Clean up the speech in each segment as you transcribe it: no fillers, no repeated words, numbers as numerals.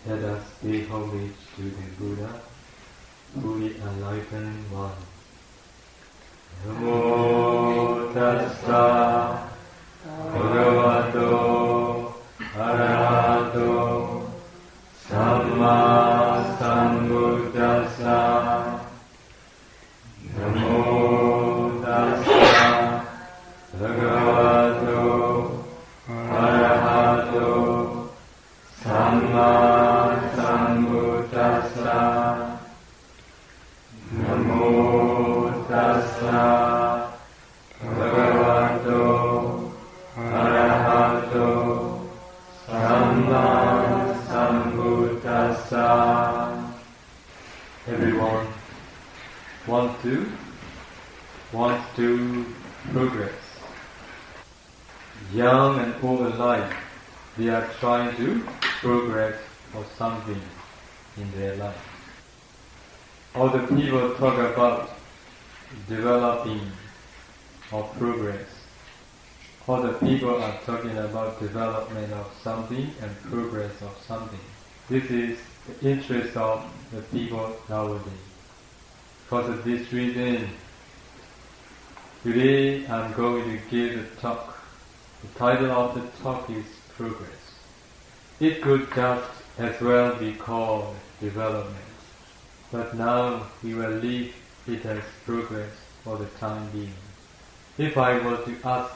Let us pay homage to the Buddha, fully enlightened one. Namo tassa bhagavato arahato samma sambuddhassa. Namo tassa bhagavato arahato samma sambuddhassa. Namo tassa bhagavato arahato samma sambuddhassa. Everyone wants to progress. Young and old alike, they are trying to progress for something in their life. All the people talk about developing or progress. All the people are talking about development of something and progress of something. This is the interest of the people nowadays. Because of this reason, today I'm going to give a talk. The title of the talk is Progress. It could just as well be called development. But now we will leave it as progress for the time being. If I were to ask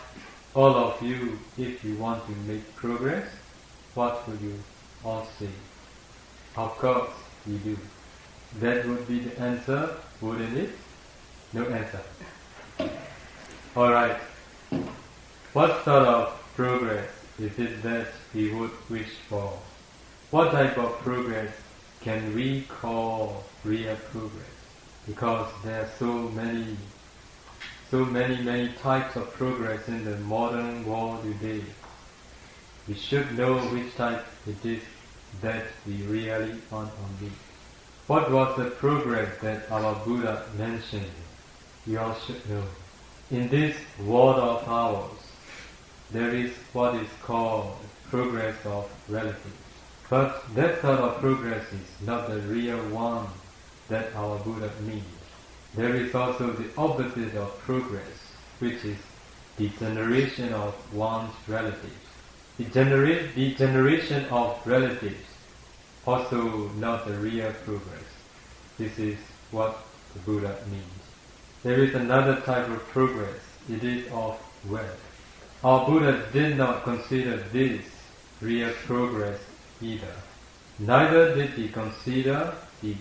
all of you if you want to make progress, what would you all say? Of course we do. That would be the answer, wouldn't it? No answer. Alright. What sort of progress is it that we would wish for? What type of progress can we call real progress? Because there are so many types of progress in the modern world today. We should know which type it is that we really want on it. What was the progress that our Buddha mentioned? We all should know. In this world of ours, there is what is called progress of relatives. But that sort of progress is not the real one that our Buddha means. There is also the opposite of progress, which is degeneration of one's relatives. Degeneration of relatives, also not the real progress. This is what the Buddha means. There is another type of progress. It is of wealth. Our Buddha did not consider this real progress either. Neither did he consider the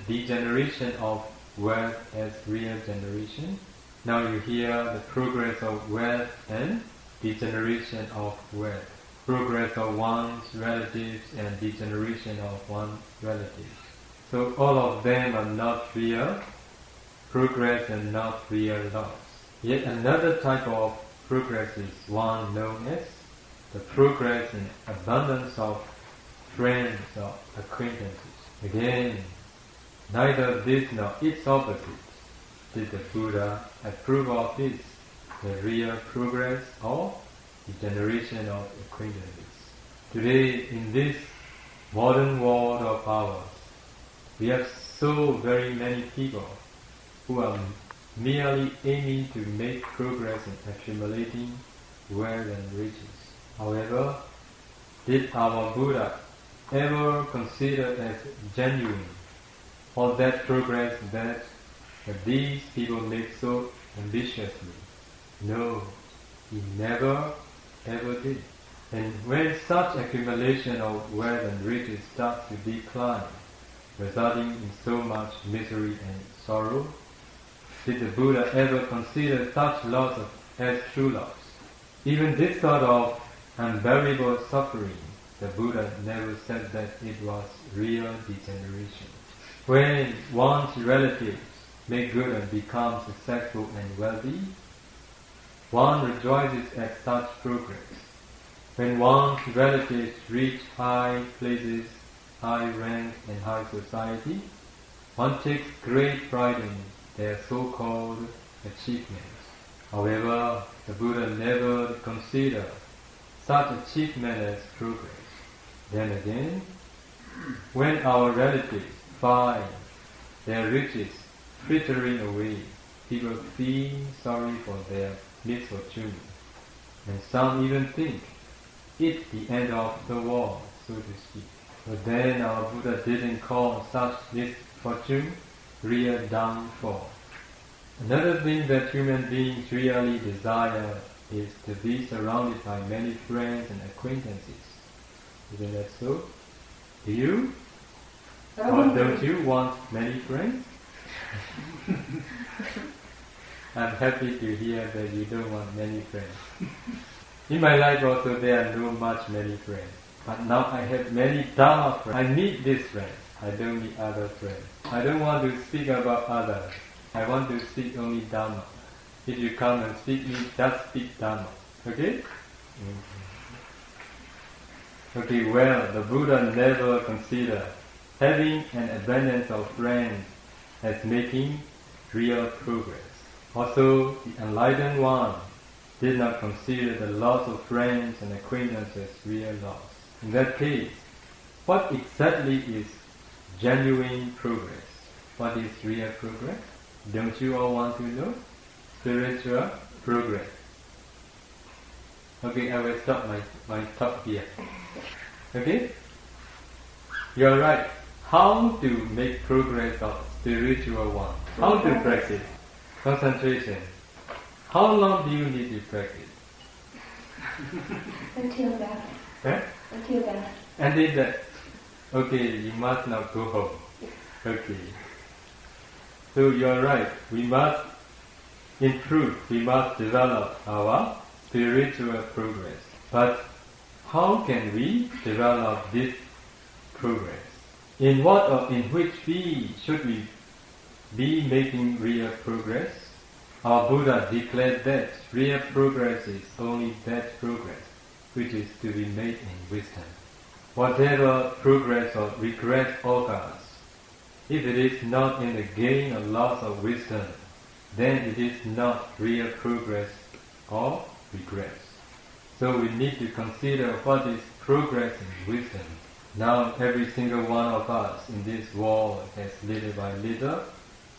degeneration of wealth as real generation. Now you hear the progress of wealth and degeneration of wealth. Progress of one's relatives and degeneration of one's relatives. So all of them are not real progress and not real loss. Yet another type of progress is one known as the progress in abundance of friends or acquaintances. Again, neither this nor its opposite did the Buddha approve of this, the real progress or the generation of acquaintances. Today, in this modern world of ours, we have so very many people who are merely aiming to make progress in accumulating wealth and riches. However, did our Buddha ever consider as genuine all that progress that these people make so ambitiously? No, he never ever did. And when such accumulation of wealth and riches starts to decline, resulting in so much misery and sorrow, did the Buddha ever consider such loss as true loss? Even this sort of unbearable suffering, the Buddha never said that it was real degeneration. When one's relatives make good and become successful and wealthy, one rejoices at such progress. When one's relatives reach high places, high rank and high society, one takes great pride in their so-called achievements. However, the Buddha never considered such achievement as progress. Then again, When our relatives find their riches frittering away, people feel sorry for their misfortune, and some even think it's the end of the world, so to speak. But then our Buddha didn't call such misfortune real downfall. Another thing that human beings really desire is to be surrounded by many friends and acquaintances. Isn't that so? Do you? Or don't you want many friends? I'm happy to hear that you don't want many friends. In my life also there are many friends. But now I have many Dharma friends. I need these friends. I don't need other friends. I don't want to speak about others. I want to speak only Dharma. If you come and speak me, just speak Dharma. Okay? Okay, well, the Buddha never considered having an abundance of friends as making real progress. Also, the enlightened one did not consider the loss of friends and acquaintances real loss. In that case, what exactly is genuine progress? What is real progress? Don't you all want to know? Spiritual progress. Okay, I will stop my talk here. Okay? You're right. How to make progress of spiritual one? How to practice? Concentration. How long do you need to practice? Until that. Eh? Until that. Until that. Okay, you must not go home. Okay. So you're right. We must improve. We must develop our spiritual progress. But how can we develop this progress? In what or in which field should we be making real progress? Our Buddha declared that real progress is only that progress which is to be made in wisdom. Whatever progress or regret occurs, if it is not in the gain or loss of wisdom, then it is not real progress or regrets. So we need to consider what is progress in wisdom. Now every single one of us in this world has little by little,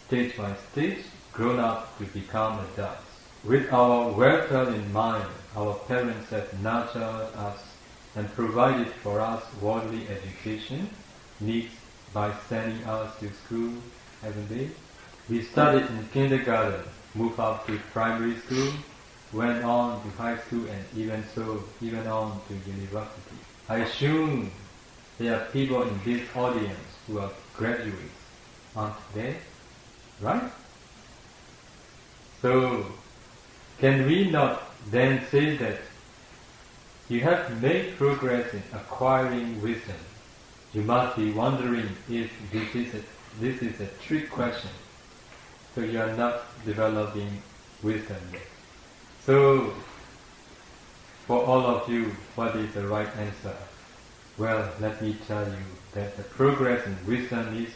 stage by stage, grown up to become adults. With our welfare in mind, our parents have nurtured us and provided for us worldly education, needs by sending us to school, haven't they? We studied in kindergarten, moved up to primary school, went on to high school, and even on to university. I assume there are people in this audience who are graduates, aren't they? Right? So, can we not then say that you have made progress in acquiring wisdom? You must be wondering if this is a trick question. So you are not developing wisdom yet. So, for all of you, what is the right answer? Well, let me tell you that the progress in wisdom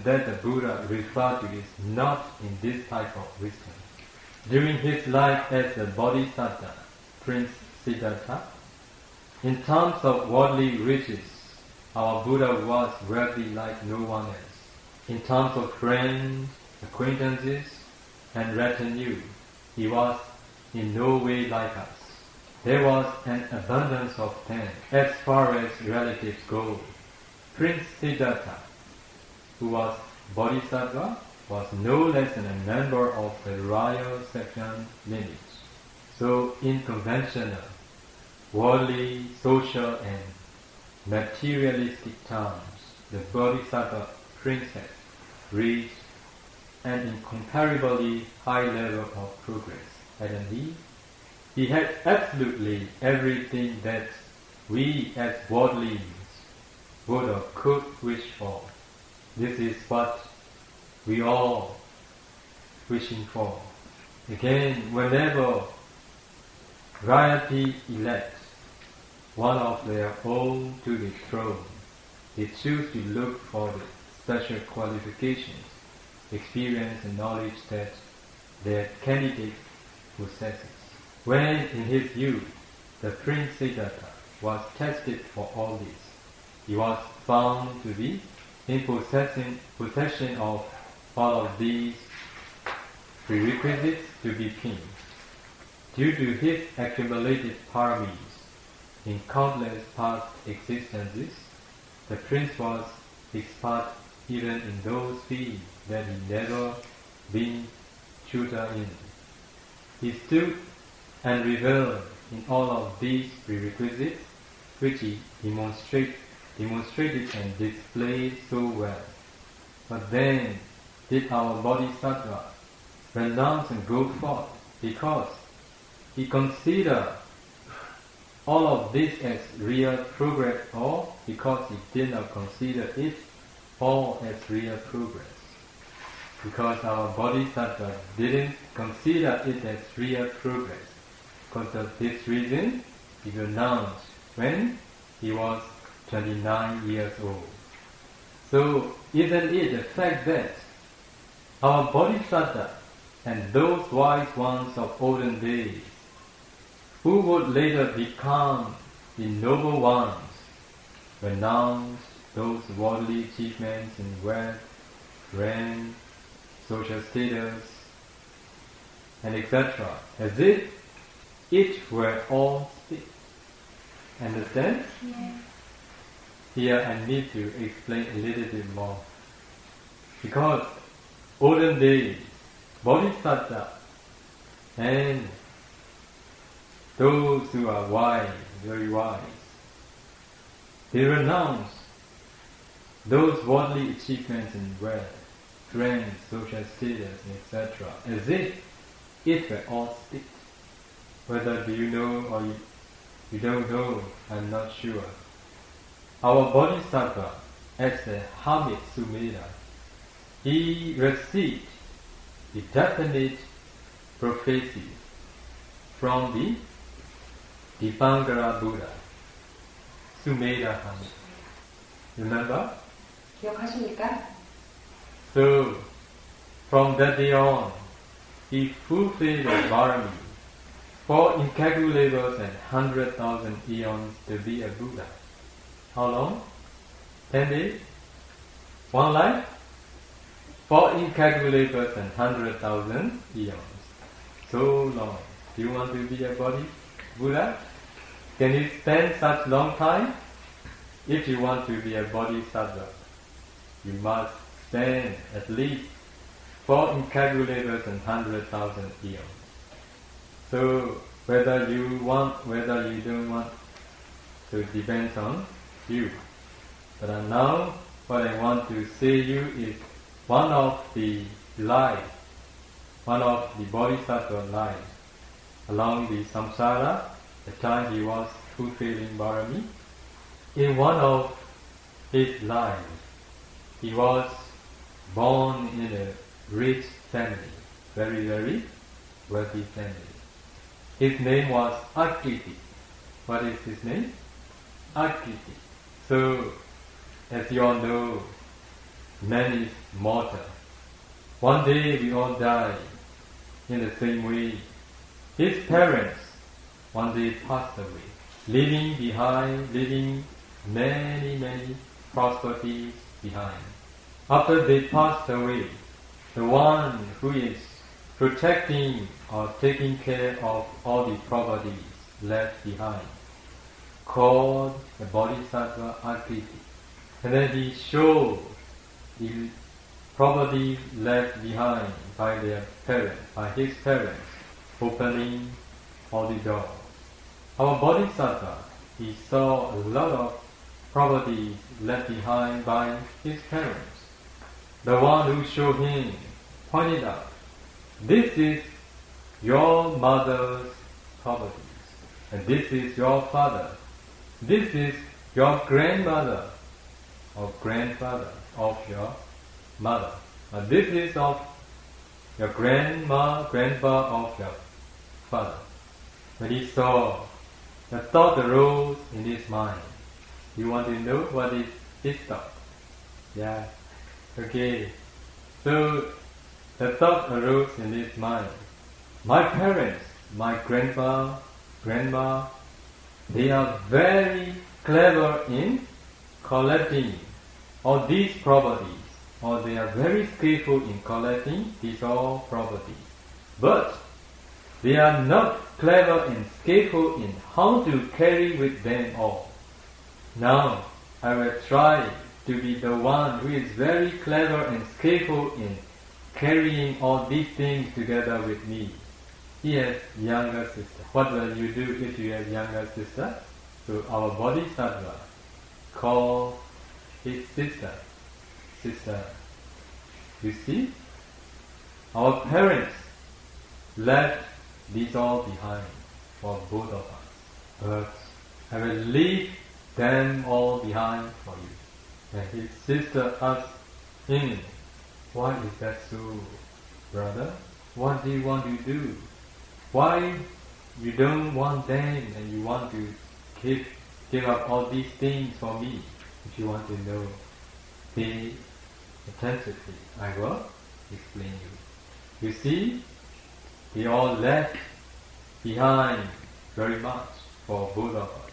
that the Buddha referred to is not in this type of wisdom. During his life as a bodhisattva, Prince Siddhartha, in terms of worldly riches, our Buddha was wealthy like no one else. In terms of friends, acquaintances, and retinue, he was in no way like us. There was an abundance of them. As far as relatives go, Prince Siddhartha, who was bodhisattva, was no less than a member of the royal second lineage. So in conventional, worldly, social, and materialistic terms, the bodhisattva prince had reached an incomparably high level of progress, hadn't he? He had absolutely everything that we as worldlings would or could wish for. This is what we all wishing for. Again, whenever royalty elects one of their own to the throne, they choose to look for the special qualifications, experience and knowledge that their candidate possesses. When in his youth, the Prince Siddhartha was tested for all this. He was found to be in possession of all of these prerequisites to be king. Due to his accumulated paramis in countless past existences, the prince was expert even in those fields that he never been tutor in. He stood and revelled in all of these prerequisites, which he demonstrated and displayed so well. But then did our Bodhisattva renounce and go forth because he considered all of this as real progress, or because he did not consider it all as real progress. Because our Bodhisattva didn't consider it as real progress. Because of this reason, he renounced when he was 29 years old. So, isn't it the fact that our Bodhisattva and those wise ones of olden days, who would later become the noble ones, renounced those worldly achievements in wealth, rank, social status, and etc., as if it were all stick. Understand? Yeah. Here I need to explain a little bit more. Because olden days, Bodhisattva and those who are wise, very wise, they renounce those worldly achievements in wealth, strength, social status, etc., as if it were all stick. Whether do you know or you don't know, I'm not sure. Our Bodhisattva, as a hermit Sumedha, he received the definite prophecies from the Dipankara Buddha, Sumedha hermit. Remember? 기억하십니까? So, from that day on, he fulfilled the Bharami for incalculable and 100,000 eons to be a Buddha. How long? 10 days? One life? For incalculable and 100,000 eons. So long. Do you want to be a Buddha? Can you spend such long time? If you want to be a Bodhisattva, you must spend at least for incalculable and 100,000 eons. So whether you want, whether you don't want, so it depends on you. But now what I want to say you is one of the lives, one of the Bodhisattva lives along the samsara, the time he was fulfilling Bharami. In one of his lives, he was born in a rich family, very, very wealthy family. His name was Akriti. What is his name? Akriti. So, as you all know, man is mortal. One day we all die. In the same way, his parents one day passed away, leaving many, many prosperities behind. After they passed away, the one who is protecting or taking care of all the properties left behind, called the Bodhisattva Akriti. And then he showed the properties left behind by their parents, by his parents, opening all the doors. Our Bodhisattva, he saw a lot of properties left behind by his parents. The one who showed him pointed out, this is your mother's properties, and this is your father, this is your grandmother or grandfather of your mother, and this is of your grandpa of your father. When he saw, the thought arose in his mind. You want to know what is his thought? Yeah. Okay. So the thought arose in his mind. My parents, my grandpa, grandma, they are very clever in collecting all these properties, or they are very skillful in collecting these all properties. But they are not clever and skillful in how to carry with them all. Now, I will try to be the one who is very clever and skillful in carrying all these things together with me. He has younger sister. What will you do if you have younger sister? So our bodhisattva call his sister. You see, our parents left these all behind for both of us. But I will leave them all behind for you. And his sister asked him, why is that so, brother? What do you want to do? Why you don't want them and you want to give up all these things for me? If you want to know, pay attentively. I will explain you. You see, they all left behind very much for both of us.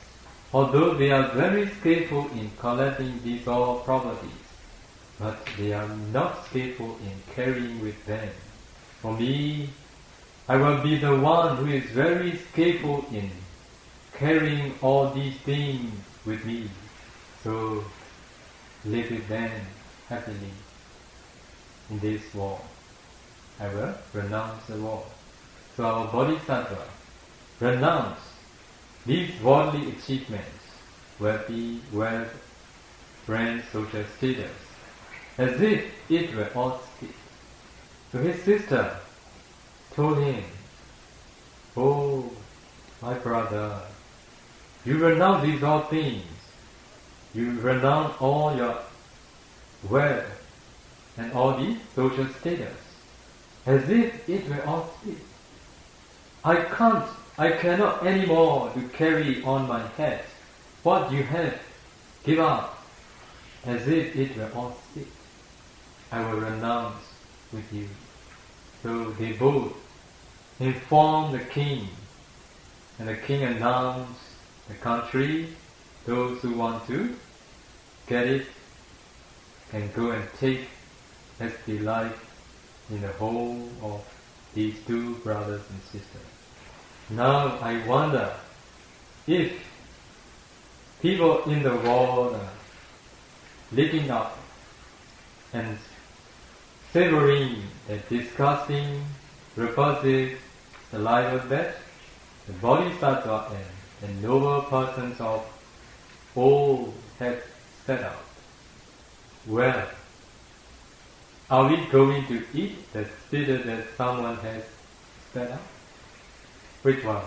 Although they are very skillful in collecting these all properties, but they are not skillful in carrying with them. For me, I will be the one who is very skillful in carrying all these things with me. So live with them happily in this world. I will renounce the world. So our bodhisattva renounce these worldly achievements, wealth, friends, social status, as if it were all stick. So his sister told him, oh, my brother, you renounce these all things. You renounce all your wealth and all the social status, as if it were all stick. I cannot anymore to carry on my head what you have give up, as if it were all stick. I will renounce with you. So they both informed the king, and the king announced the country. Those who want to get it can go and take as they like in the home of these two brothers and sisters. Now I wonder if people in the world are living up and savoring the disgusting, repulsive saliva that the bodhisattva and noble persons of all have set out. Well, are we going to eat the spittle that someone has set out? Which one?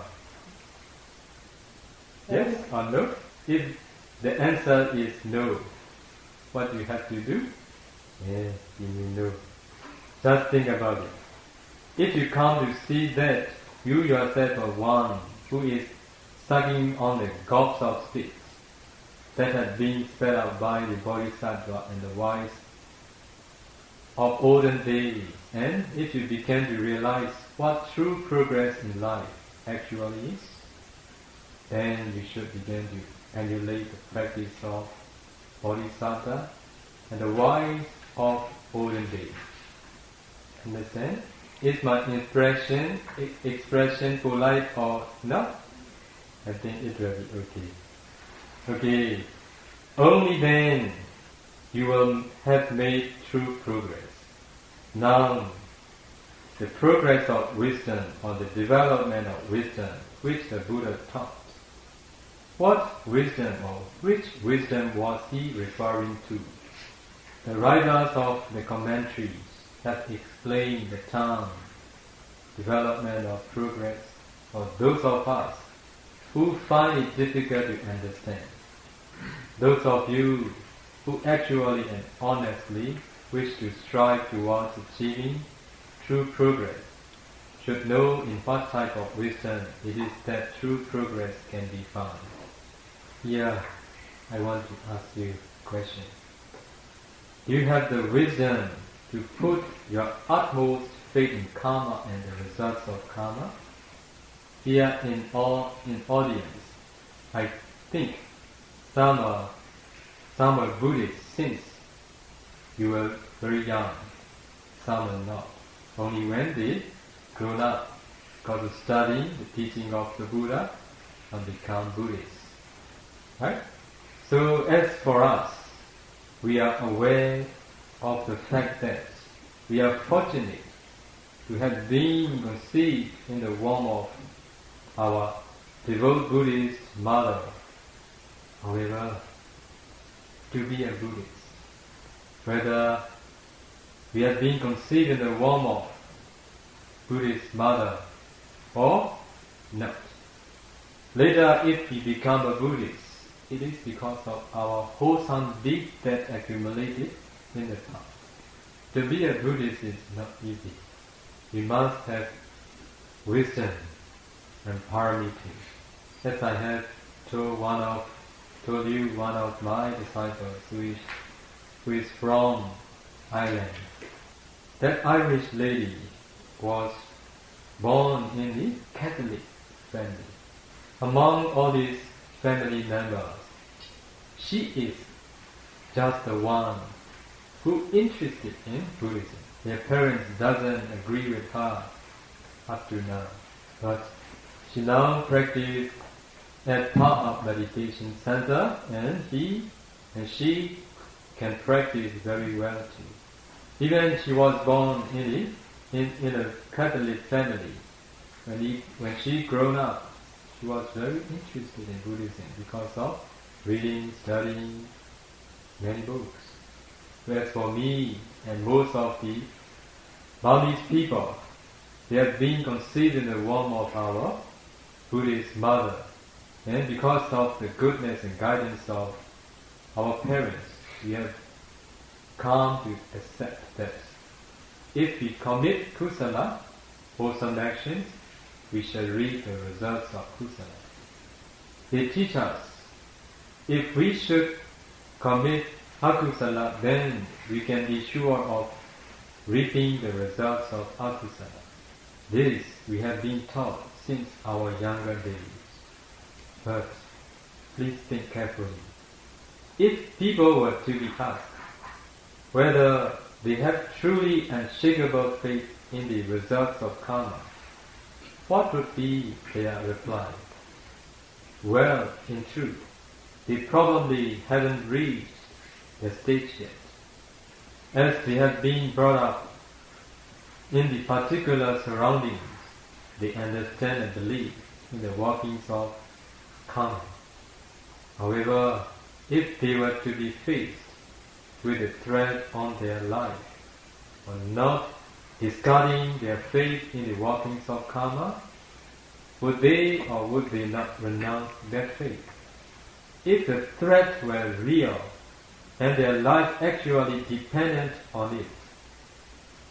Yes or no? If the answer is no, what you have to do? Yes, you know. Just think about it. If you come to see that you yourself are one who is sucking on the gobs of sticks that have been spelled out by the bodhisattva and the wise of olden days, and if you begin to realize what true progress in life actually is, then you should begin to emulate the practice of bodhisattva and the wise of olden days. Understand? Is my expression polite or not? I think it will be okay. Okay. Only then you will have made true progress. Now, the progress of wisdom or the development of wisdom which the Buddha taught. What wisdom or which wisdom was he referring to? The writers of the commentaries have explained the term development of progress for those of us who find it difficult to understand. Those of you who actually and honestly wish to strive towards achieving true progress should know in what type of wisdom it is that true progress can be found. Here, I want to ask you a question. Do you have the wisdom to put your utmost faith in karma and the results of karma? Here in audience, I think some were Buddhists since you were very young, some are not. Only when they grown up, got to study the teaching of the Buddha and become Buddhists. Right? So as for us, we are aware of the fact that we are fortunate to have been conceived in the womb of our devout Buddhist mother. However, to be a Buddhist, whether we have been conceived in the womb of Buddhist mother or not. Later, if we become a Buddhist, it is because of our wholesome deeds that accumulated in the past. To be a Buddhist is not easy. We must have wisdom and paramita. As I have told you one of my disciples who is from Ireland. That Irish lady was born in the Catholic family. Among all these family members, she is just the one who interested in Buddhism. Their parents doesn't agree with her up to now, but she now practices at Pa-Auk meditation center, and she can practice very well too. Even she was born in a Catholic family. When she grown up, she was very interested in Buddhism because of reading, studying many books. Whereas for me and most of the Burmese people, they have been conceived in the womb of our Buddhist mother. And because of the goodness and guidance of our parents, we have come to accept that if we commit kusala, wholesome actions, we shall reap the results of kusala. They teach us, if we should commit akusala, then we can be sure of reaping the results of akusala. This we have been taught since our younger days. But please think carefully. If people were to be asked whether they have truly unshakable faith in the results of karma, what would be their reply? Well, in truth, they probably haven't reached the stage yet. As they have been brought up in the particular surroundings, they understand and believe in the workings of karma. However, if they were to be faced with a threat on their life, or not discarding their faith in the workings of karma, would they or would they not renounce their faith? If the threat were real and their life actually depended on it,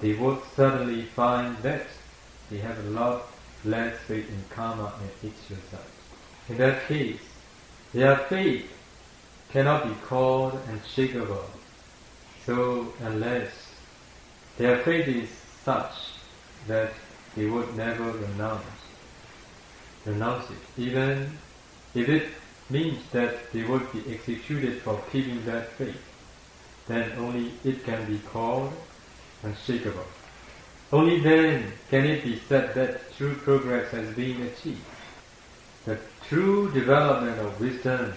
they would certainly find that they have a lot less faith in karma and its result. In that case, their faith cannot be called unshakable. So unless their faith is such that they would never renounce it, even if it means that they would be executed for keeping that faith, then only it can be called unshakable. Only then can it be said that true progress has been achieved. The true development of wisdom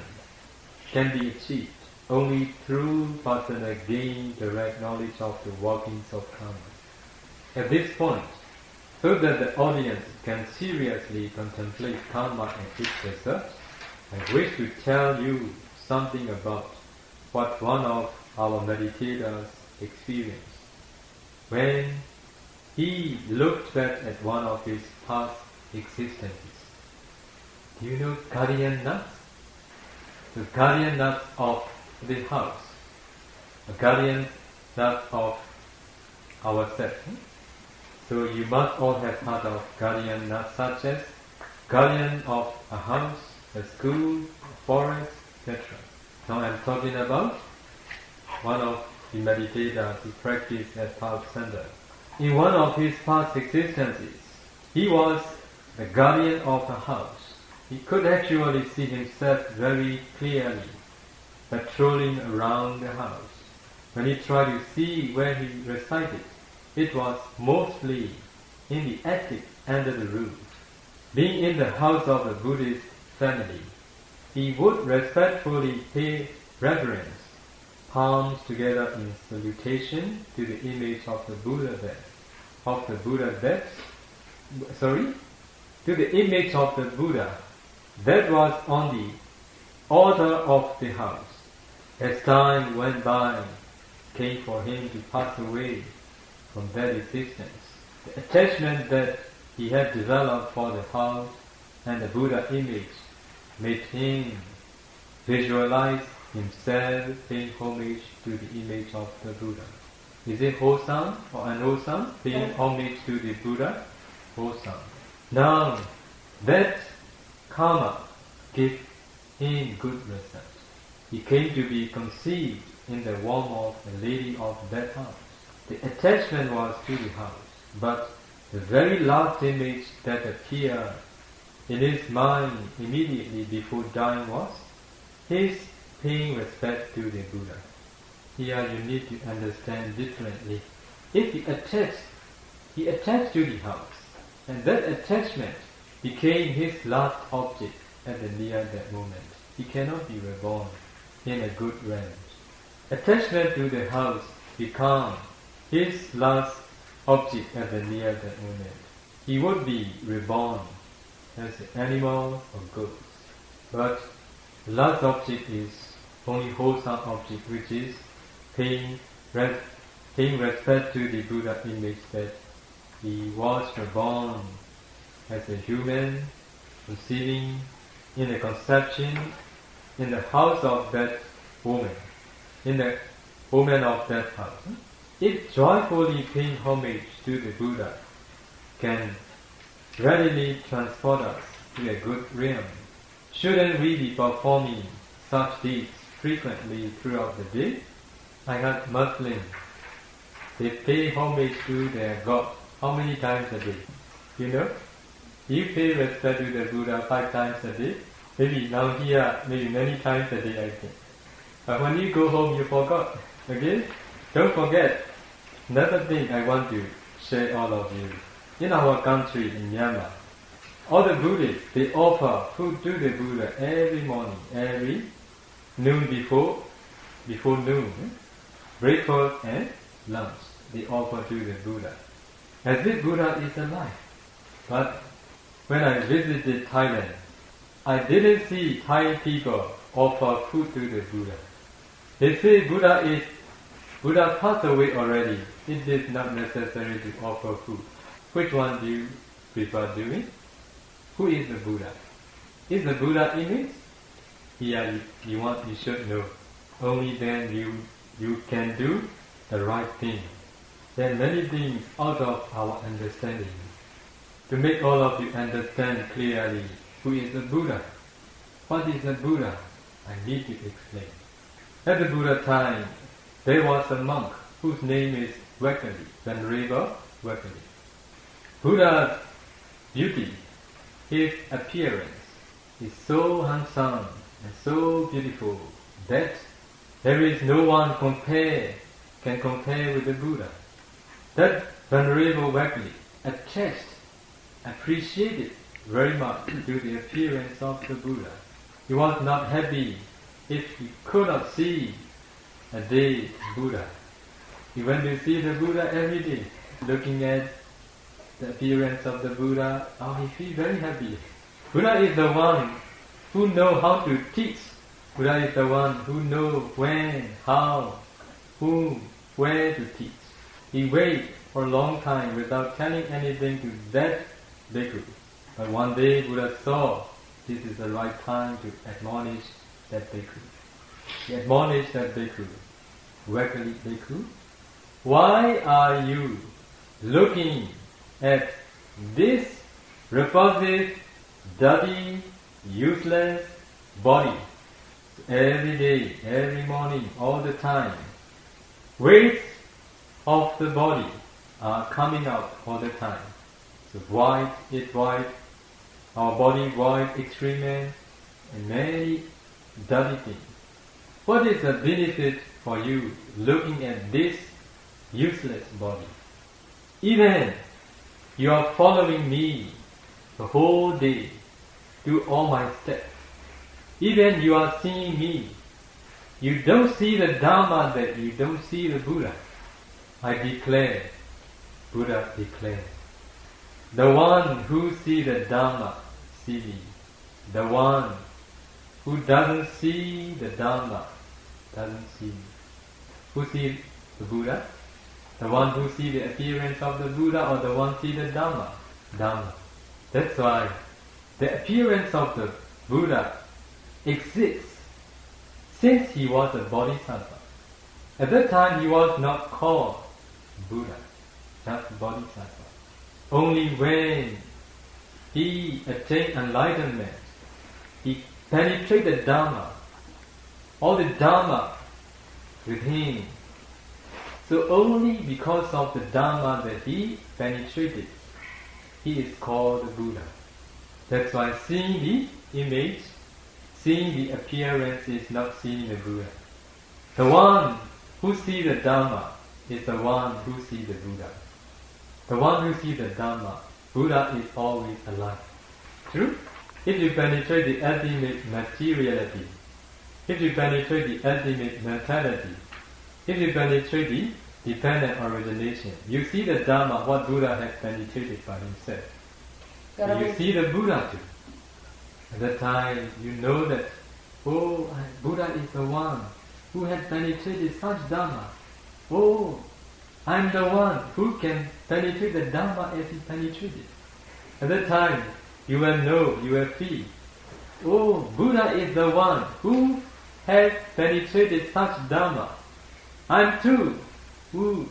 can be achieved only through personal gain, direct knowledge of the workings of karma. At this point, so that the audience can seriously contemplate karma and its results, I wish to tell you something about what one of our meditators experienced when he looked back at one of his past existences. Do you know guardian nuts? The guardian nuts of the house, the guardian nuts of ourselves. So you must all have heard of guardian nuts, such as guardian of a house, a school, a forest, etc. Now I'm talking about one of the meditators who practiced at Pa-Auk Center. In one of his past existences, he was the guardian of a house. He could actually see himself very clearly, patrolling around the house. When he tried to see where he resided, it was mostly in the attic under the roof. Being in the house of a Buddhist family, he would respectfully pay reverence, palms together in salutation to the image of the Buddha to the image of the Buddha that was on the altar of the house. As time went by, came for him to pass away from that existence. The attachment that he had developed for the house and the Buddha image made him visualize himself paying homage to the image of the Buddha. Is it wholesome or unwholesome? Paying homage to the Buddha? Wholesome. Now, that karma gave him good results. He came to be conceived in the womb of the lady of that house. The attachment was to the house, but the very last image that appeared in his mind immediately before dying was his paying respect to the Buddha. Here you need to understand differently. If he attached to the house, and that attachment became his last object at the near that moment, he cannot be reborn in a good range. Attachment to the house becomes his last object at the near that moment. He would be reborn as an animal or ghost. But the last object is only wholesome object, which is paying respect to the Buddha image that he was reborn as a human, conceiving in the conception in the house of that woman, in the woman of that house. If joyfully paying homage to the Buddha can readily transport us to a good realm, shouldn't we be performing such deeds frequently throughout the day? I heard Muslims, they pay homage to their God how many times a day? You know? You pay respect to the Buddha 5 times a day. Maybe now here, maybe many times a day I think. But when you go home you forgot. Okay? Don't forget. Another thing I want to share all of you. In our country, in Myanmar, all the Buddhists, they offer food to the Buddha every morning, every noon before noon. Breakfast and lunch, they offer to the Buddha. As if Buddha is alive. But when I visited Thailand, I didn't see Thai people offer food to the Buddha. They say Buddha passed away already. It is not necessary to offer food. Which one do you prefer doing? Who is the Buddha? Is the Buddha image? Here you should know. Only then you can do the right thing. There are many things out of our understanding. To make all of you understand clearly who is the Buddha, what is the Buddha, I need to explain. At the Buddha time, there was a monk whose name is Vakali, Venerable Vakali. Buddha's beauty, his appearance, is so handsome and so beautiful that there is no one can compare with the Buddha. That Venerable Vakali appreciated very much to the appearance of the Buddha. He was not happy if he could not see a day Buddha. He went to see the Buddha every day, looking at the appearance of the Buddha. He feels very happy. Buddha is the one who knows how to teach. Buddha is the one who knows when, how, whom, where to teach. He waited for a long time without telling anything to that bhikkhu. But one day Buddha saw this is the right time to admonish that bhikkhu. He admonished that bhikkhu, Vakali bhikkhu, why are you looking at this repulsive, dirty, useless body every day, every morning, all the time? Waves of the body are coming out all the time. So white, our body voids excrement, and many dirty things. What is the benefit for you looking at this useless body? Even you are following me the whole day, do all my steps. Even you are seeing me. You don't see the Dharma, that you don't see the Buddha. I declare, Buddha declares, the one who sees the Dharma, see me. The one who doesn't see the Dharma, doesn't see me. Who sees the Buddha? The one who sees the appearance of the Buddha, or the one who sees the Dharma? Dharma. That's why the appearance of the Buddha exists since he was a bodhisattva. At that time he was not called Buddha, just bodhisattva. Only when he attained enlightenment, he penetrated Dharma, all the Dharma with him. So only because of the Dharma that he penetrated, he is called the Buddha. That's why seeing the image, seeing the appearance is not seeing the Buddha. The one who sees the Dharma is the one who sees the Buddha. The one who sees the Dharma, Buddha is always alive. True? If you penetrate the ultimate materiality, if you penetrate the ultimate mentality, if you penetrate the dependent origination, you see the Dharma, what Buddha has penetrated by himself. And you see the Buddha too. At that time, you know that, Buddha is the one who has penetrated such Dharma. I'm the one who can penetrate the Dharma as he penetrated. At that time, you will know, you will feel, Buddha is the one who has penetrated such Dharma. I'm too, who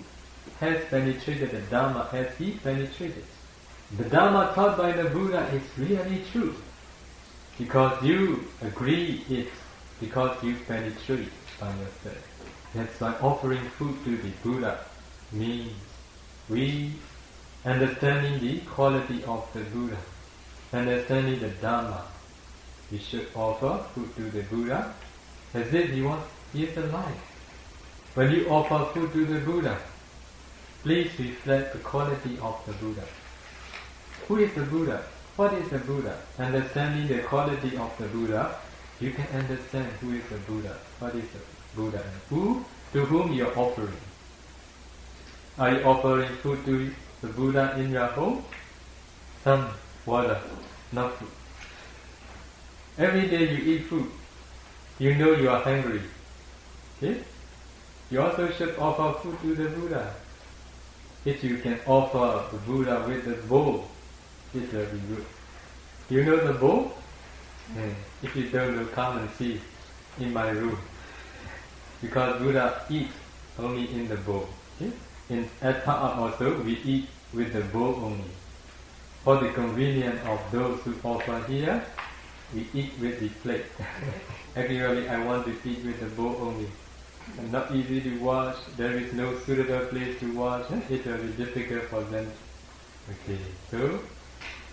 has penetrated the Dharma as he penetrated. The Dharma taught by the Buddha is really true, because you agree it, because you penetrate by yourself. That's why offering food to the Buddha means we understanding the quality of the Buddha, understanding the Dharma. We should offer food to the Buddha as if he is alive. When you offer food to the Buddha, please reflect the quality of the Buddha. Who is the Buddha? What is the Buddha? Understanding the quality of the Buddha, you can understand who is the Buddha, what is the Buddha, and to whom you are offering. Are you offering food to the Buddha in your home? Some water, not food. Every day you eat food, you know you are hungry. Okay? You also should offer food to the Buddha. If you can offer the Buddha with the bowl, it will be good. You know the bowl? If you don't know, come and see in my room. Because Buddha eats only in the bowl. Okay? At Pa-Auk also, we eat with the bowl only. For the convenience of those who offer here, we eat with the plate. Actually, I want to eat with the bowl only. And not easy to wash, there is no suitable place to wash, it will be difficult for them. Okay, so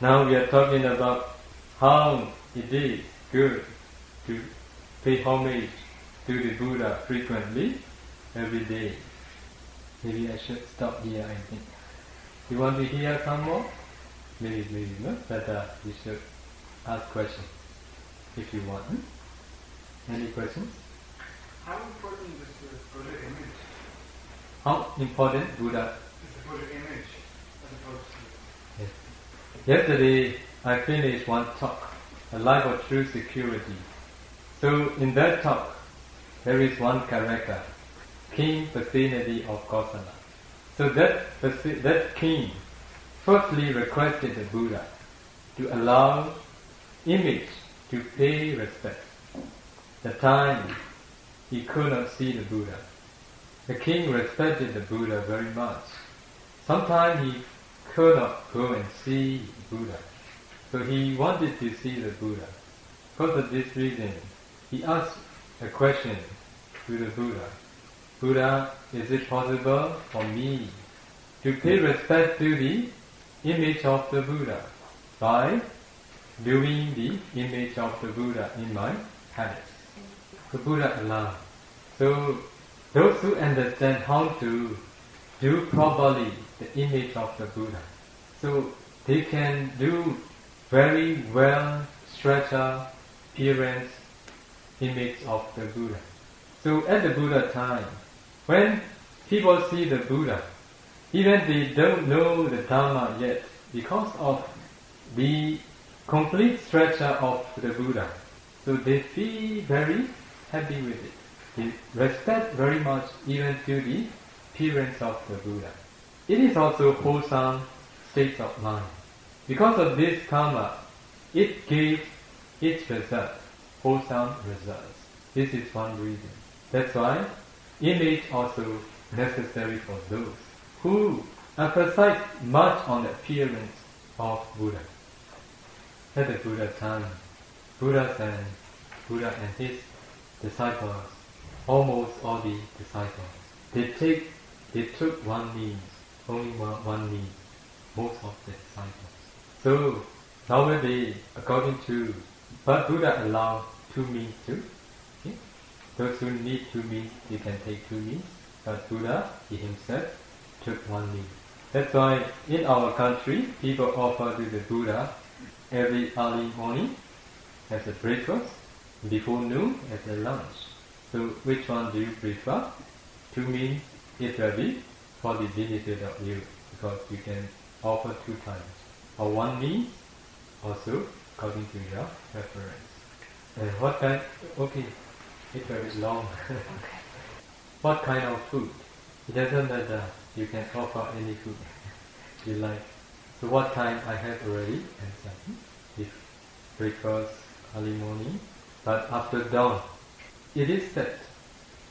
now we are talking about how it is good to pay homage to the Buddha frequently, every day. Maybe I should stop here, I think. You want to hear some more? Maybe not, but you should ask questions if you want. Any questions? How important is the Buddha image? How important Buddha Is the Buddha image as opposed to... Yes. Yesterday I finished one talk, A Life of True Security. So in that talk there is one character, King Pasenadi of Kosala. So that king firstly requested the Buddha to allow image to pay respect. The time he could not see the Buddha. The king respected the Buddha very much. Sometimes he could not go and see the Buddha. So he wanted to see the Buddha. Because of this reason, he asked a question to the Buddha. Buddha, is it possible for me to pay respect to the image of the Buddha by viewing the image of the Buddha in my habits. The Buddha allowed. So those who understand how to do properly the image of the Buddha, so they can do very well structured appearance image of the Buddha. So at the Buddha time, when people see the Buddha, even they don't know the Dharma yet, because of the complete structure of the Buddha, so they feel very happy with it. They respect very much even to the appearance of the Buddha. It is also wholesome state of mind. Because of this karma, it gives its result, wholesome results. This is one reason. That's why image also necessary for those who emphasize much on the appearance of Buddha. At the Buddha time, Buddha and his disciples, almost all the disciples, they took one means, only one means, most of the disciples. So nowadays, according to, but Buddha allowed two means too. Okay? Those who need two means, they can take two means. But Buddha, he himself, took one means. That's why in our country, people offer to the Buddha every early morning as a breakfast, before noon as a lunch. So which one do you prefer? Two means it will be for the benefit of you, because you can offer two times. Or one means also according to your preference. And what kind? Okay, it will be long. What kind of food? It doesn't matter. You can offer any food you like. So what time I have already answered. If breakfast early morning, but after dawn, it is said.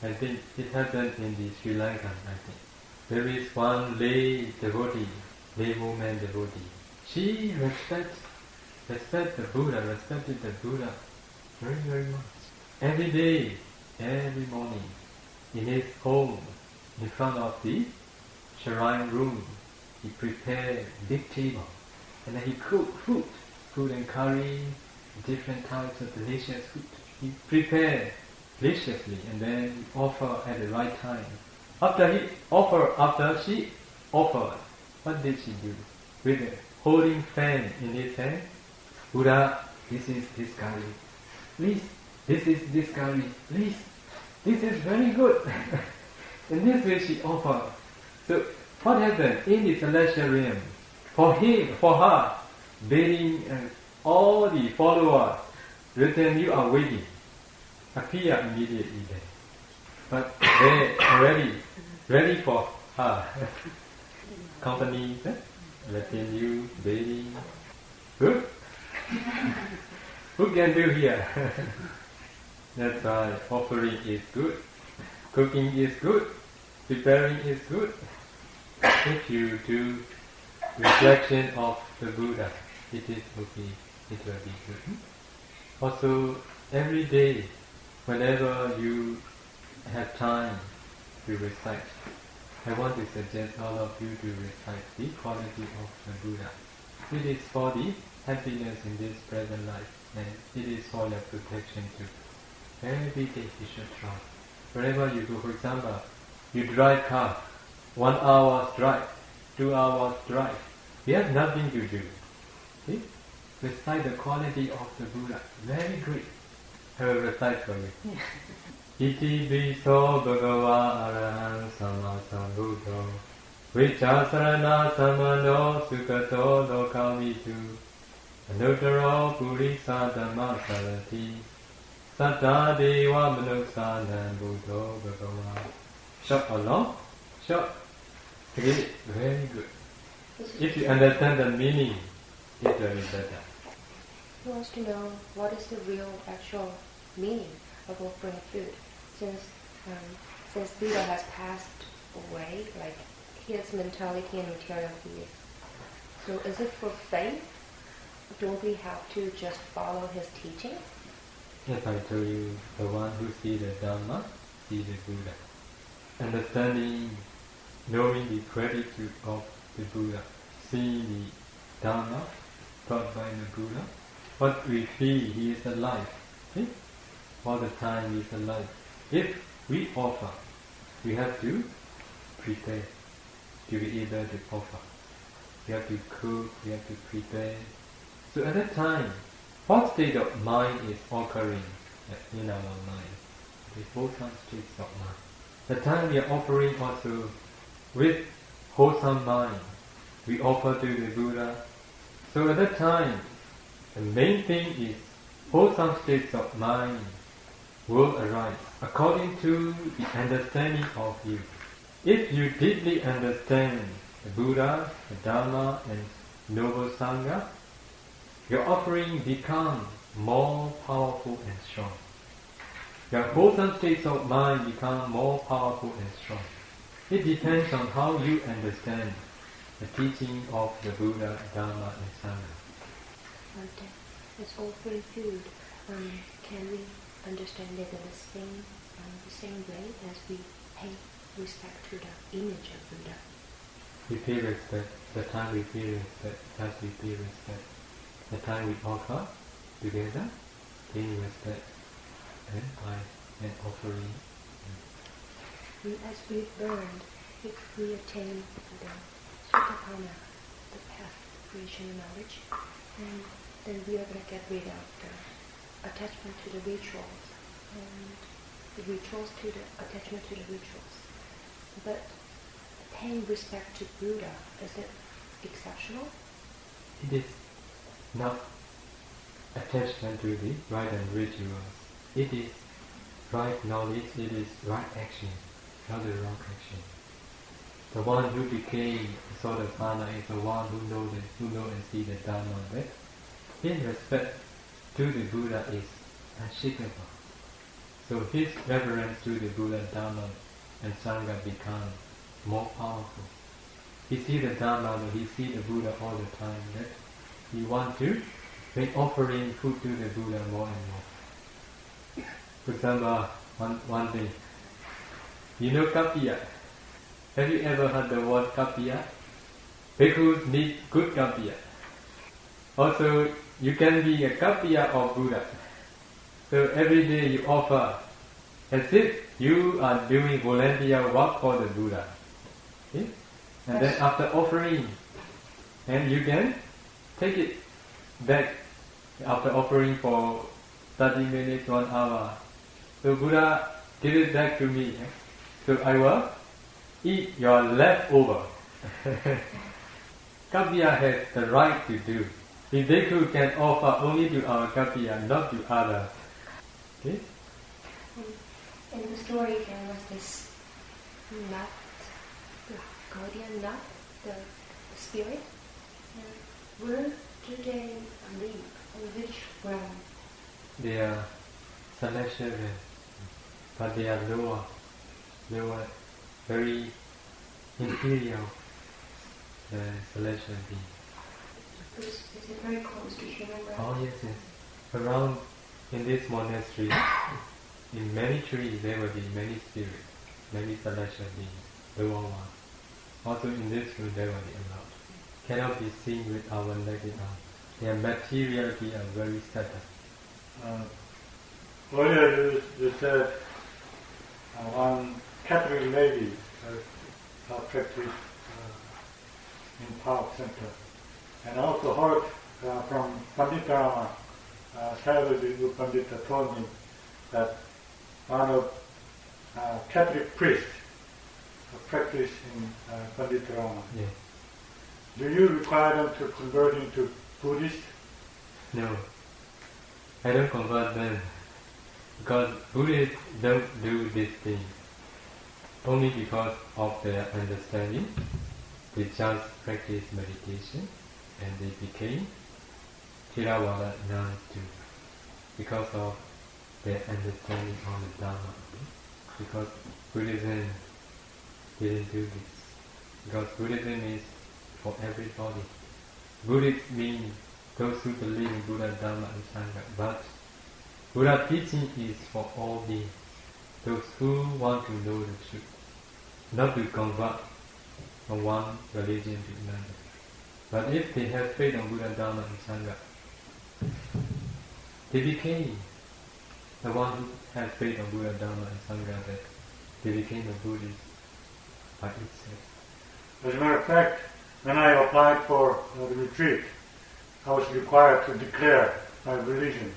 I think it happened in the Sri Lankan. I think there is one lay devotee, lay woman devotee. She respected the Buddha very, very much. Every day, every morning, in his home, in front of the shrine room, he prepared big table, and then he cooked food and curry, different types of delicious food. He prepared deliciously, and then he offered at the right time. After she offered, what did she do? With a holding fan in his hand, Buddha, this is this curry. Please, this is this curry. Please, this is very good. In this way she offered. So what happened in the celestial realm? For her, bearing all the followers, written, you are waiting, appear immediately then. But they already ready for her. Company, written you, bearing. Good? Who can do here? That's why offering is good, cooking is good, preparing is good. If you do reflection of the Buddha, it is okay, it will be good. Also, every day, whenever you have time to recite, I want to suggest all of you to recite the quality of the Buddha. It is for the happiness in this present life, and it is for your protection too. Every day you should try. Wherever you go, for example, you drive car, 1 hour's drive, 2 hours drive, you have nothing to do. See? Recite the quality of the Buddha. Very great. I will recite for you. Iti biso bhagava arahang samma sambuddho vichasarana samano sukato lokavitu anuttaro purisa dhamma sarati satta deva manuksanam buddho bhagava. Short or long? Short. Okay, very good. If you understand the meaning, it will be better. He wants to know what is the real, actual meaning of offering food, since Buddha has passed away, like his mentality and material peace. So is it for faith? Don't we have to just follow his teaching? Yes, I told you, the one who sees the Dhamma, sees the Buddha. Understanding, knowing the gratitude of the Buddha, seeing the Dhamma taught by the Buddha, what we feel, He is alive. See? All the time He is alive. If we offer, we have to prepare to be able to offer. We have to cook, we have to prepare. So at that time, what state of mind is occurring in our mind? The wholesome states of mind. The time we are offering also with wholesome mind, we offer to the Buddha. So at that time, the main thing is wholesome states of mind will arise according to the understanding of you. If you deeply understand the Buddha, the Dharma and Noble Sangha, your offering becomes more powerful and strong. Your wholesome states of mind become more powerful and strong. It depends on how you understand the teaching of the Buddha, Dharma and Sangha. As offering food, can we understand it in the same way as we pay respect to the image of Buddha? We pay respect. The time we pay respect, as we pay respect. The time we offer together, paying respect and by an offering. As we've learned, if we attain the Sotapanna, the path of creation knowledge, and then we are going to get rid of the attachment to the rituals, and the rituals to the attachment to the rituals. But paying respect to Buddha, is it exceptional? It is not attachment to the right and rituals. It is right knowledge, it is right action, not the wrong action. The one who became Sotapanna is the one who knows and sees the Dharma best. His respect to the Buddha is unshakable. So his reverence to the Buddha, Dharma and Sangha becomes more powerful. He sees the Dharma, he sees the Buddha all the time, that he wants to make offering food to the Buddha more and more. For example, one thing, you know kapiya? Have you ever heard the word kapiya? Bhikkhus need good kapiya. Also, you can be a kapiya of Buddha. So every day you offer as if you are doing volunteer work for the Buddha. Okay? And then after offering, and you can take it back after offering for 30 minutes, 1 hour. So Buddha, give it back to me. So I will eat your leftover. Kapiya has the right to do. The bhikkhu can offer only to our kapiya, not to others. Okay? In the story there was this nut, the guardian nut, the spirit. And where do they live? In which realm? They are celestial, but they are lower, very inferior than celestial beings. Is it very close to human realm? Oh yes. Around in this monastery, in many trees there will be many spirits, many celestial beings, lower ones. Also in this room there will be a lot. Cannot be seen with our naked eye. Their materiality are very subtle. Earlier you said one Catholic lady practiced in Pa-Auk Center, and also heard from Pandita Sayadaw Pandita told me that one of Catholic priest practice in Pandita Rama. Yes. Do you require them to convert into Buddhist? No, I don't convert them, because Buddhists don't do these things. Only because of their understanding, they just practice meditation and they became Theravada nuns too, because of their understanding of the Dharma. Because Buddhism didn't do this. Because Buddhism is for everybody. Buddhists mean those who believe in Buddha, Dharma and Sangha. But Buddha teaching is for all beings. Those who want to know the truth. Not to convert from one religion to another. But if they have faith on Buddha, Dharma and Sangha, they became the one who had faith on Buddha, Dharma and Sangha, that they became a Buddhist by itself. As a matter of fact, when I applied for the retreat, I was required to declare my religion.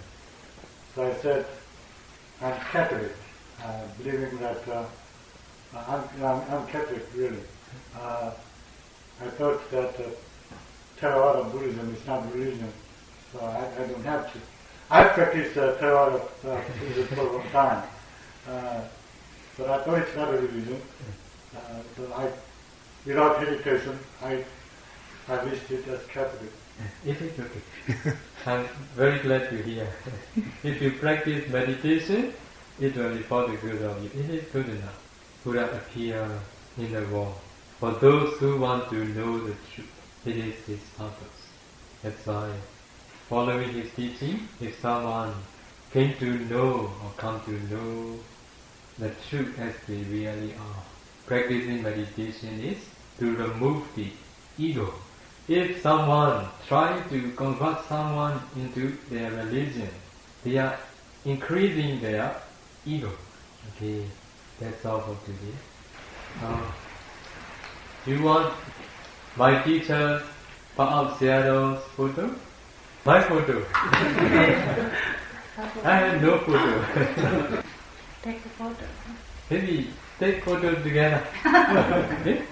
So I said, I'm Catholic, believing that I'm Catholic, really. I thought that Theravada Buddhism is not religion, so I don't have to. I practiced Theravada Buddhism for a long time, but I thought it's not a religion. So without hesitation, I listed as Catholic. It is okay. I'm very glad to hear. If you practice meditation, it will be for the good of you. It is good enough. Buddha appear in the world for those who want to know the truth. It is his purpose. That's why, following his teaching, if someone came to know or come to know the truth as they really are, practicing meditation is to remove the ego. If someone trying to convert someone into their religion, they are increasing their ego. Okay, that's all for today. Do you want my teacher's Pa-Auk Seattle's photo? My photo. I have no photo. Take a photo. Maybe take photos together. Okay?